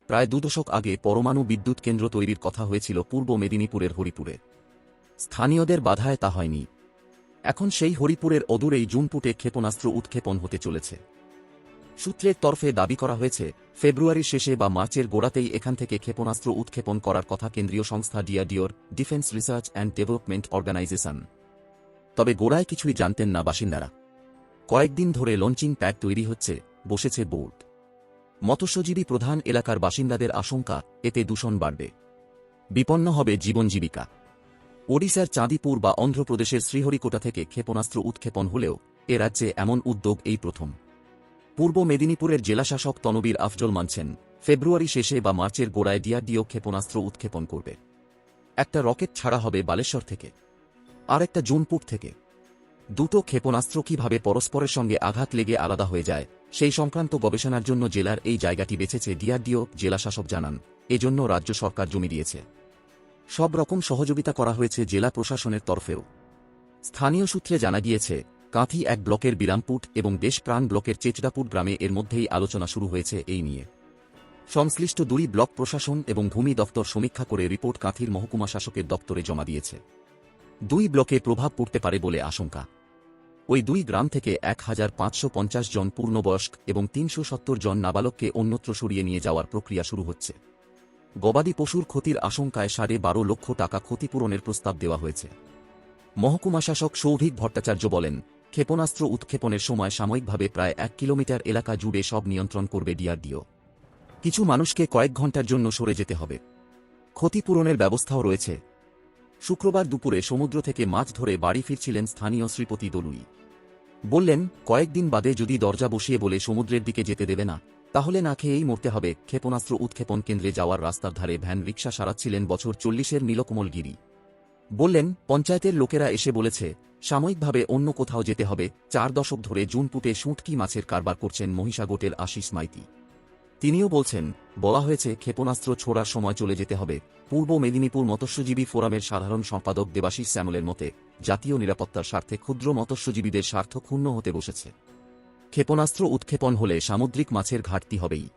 প্রায় 2 দশক আগে পরমাণু বিদ্যুৎ কেন্দ্র তৈরির কথা হয়েছিল পূর্ব মেদিনীপুরের হরিপুরে। স্থানীয়দের বাধায় তা হয়নি। এখন সেই হরিপুরের অদূরেই জুনপুটে ক্ষেপণাস্ত্র উৎক্ষেপণ হতে চলেছে। সূত্রের তরফে দাবি করা হয়েছে, ফেব্রুয়ারির শেষে বা মার্চের গোড়াতেই এখান থেকে ক্ষেপণাস্ত্র উৎক্ষেপণ করার কথা কেন্দ্রীয় সংস্থা ডিআরডিওর, defence research and development organisation. তবে গোড়ায় কিছুই জানতেন না বাসিন্দারা। কয়েকদিন ধরে লঞ্চিং প্যাড তৈরি হচ্ছে, বসেছে বোর্ড। মৎস্যজীবী প্রধান এলাকার বাসিন্দাদের আশঙ্কা, এতে দূষণ বাড়বে, বিপন্ন হবে জীবন জীবিকা। ওড়িশার চাঁদিপুর বা অন্ধ্রপ্রদেশের শ্রীহরিকোটা থেকে ক্ষেপণাস্ত্র উৎক্ষেপণ হলেও এ রাজ্যে এমন উদ্যোগ এই প্রথম। পূর্ব মেদিনীপুরের জেলাশাসক তনবীর আফজল মানছেন, ফেব্রুয়ারি শেষে বা মার্চের গোড়ায় ডিআরডিও ক্ষেপণাস্ত্র উৎক্ষেপণ করবে। একটা রকেট ছাড়া হবে বালেশ্বর থেকে, আর একটা জুনপুট থেকে। দুটো ক্ষেপণাস্ত্র কিভাবে পরস্পরের সঙ্গে আঘাত লেগে আলাদা হয়ে যায়, সেই সংক্রান্ত গবেষণার জন্য জেলার এই জায়গাটি বেছেছে ডিআরডিও, জেলাশাসক জানান। এজন্য রাজ্য সরকার জমি দিয়েছে। সব রকম সহযোগিতা করা হয়েছে জেলা প্রশাসনের তরফেও। স্থানীয় সূত্রে জানা গিয়েছে, কাঁথি 1 ব্লকের বিরামপুট এবং দেশপ্রাণ ব্লকের চেচড়াপুট গ্রামে এর মধ্যেই আলোচনা শুরু হয়েছে এই নিয়ে। সংশ্লিষ্ট 2 ব্লক প্রশাসন এবং ভূমি দপ্তর সমীক্ষা করে রিপোর্ট কাঁথির মহকুমা শাসকের দপ্তরে জমা দিয়েছে। 2 ব্লকে প্রভাব পড়তে পারে বলে আশঙ্কা। ওই 2 গ্রাম থেকে 1550 জন পূর্ণবয়স্ক এবং 370 জন নাবালককে অন্যত্র সরিয়ে নিয়ে যাওয়ার প্রক্রিয়া শুরু হচ্ছে। গবাদি পশুর ক্ষতির আশঙ্কায় 12.5 লক্ষ টাকা ক্ষতিপূরণের প্রস্তাব দেওয়া হয়েছে। মহকুমা শাসক সৌভিক ভট্টাচার্য বলেন, ক্ষেপণাস্ত্র উৎক্ষেপণের সময় সাময়িকভাবে প্রায় 1 কিলোমিটার এলাকা জুড়ে সব নিয়ন্ত্রণ করবে ডিআরডিও। কিছু মানুষকে কয়েক ঘণ্টার জন্য সরে যেতে হবে। ক্ষতিপূরণের ব্যবস্থাও রয়েছে। শুক্রবার দুপুরে সমুদ্র থেকে মাছ ধরে বাড়ি ফিরছিলেন স্থানীয় শ্রীপতি দলুই। বললেন, কয়েকদিন বাদে যদি দরজা বসিয়ে বলে সমুদ্রের দিকে যেতে দেবে না, তাহলে না খেয়েই মরতে হবে। ক্ষেপণাস্ত্র উৎক্ষেপণ কেন্দ্রে যাওয়ার রাস্তার ধারে ভ্যান রিকশা সারাচ্ছিলেন বছর 40-এর নীলকমল গিরি। বললেন, পঞ্চায়েতের লোকেরা এসে বলেছে সাময়িকভাবে অন্য কোথাও যেতে হবে। 4 দশক ধরে জুনপুটে শুঁটকি মাছের কারবার করছেন মহিষাগোটের আশিস মাইতি। তিনিও বলছেন, বলা হয়েছে ক্ষেপণাস্ত্র ছোড়ার সময় চলে যেতে হবে। পূর্ব মেদিনীপুর মৎস্যজীবী ফোরামের সাধারণ সম্পাদক দেবাশিস শ্যামলের মতে, জাতীয় নিরাপত্তার স্বার্থে ক্ষুদ্র মৎস্যজীবীদের স্বার্থ ক্ষুণ্ণ হতে বসেছে। ক্ষেপণাস্ত্র উৎক্ষেপণ হলে সামুদ্রিক মাছের ঘাটতি হবেই।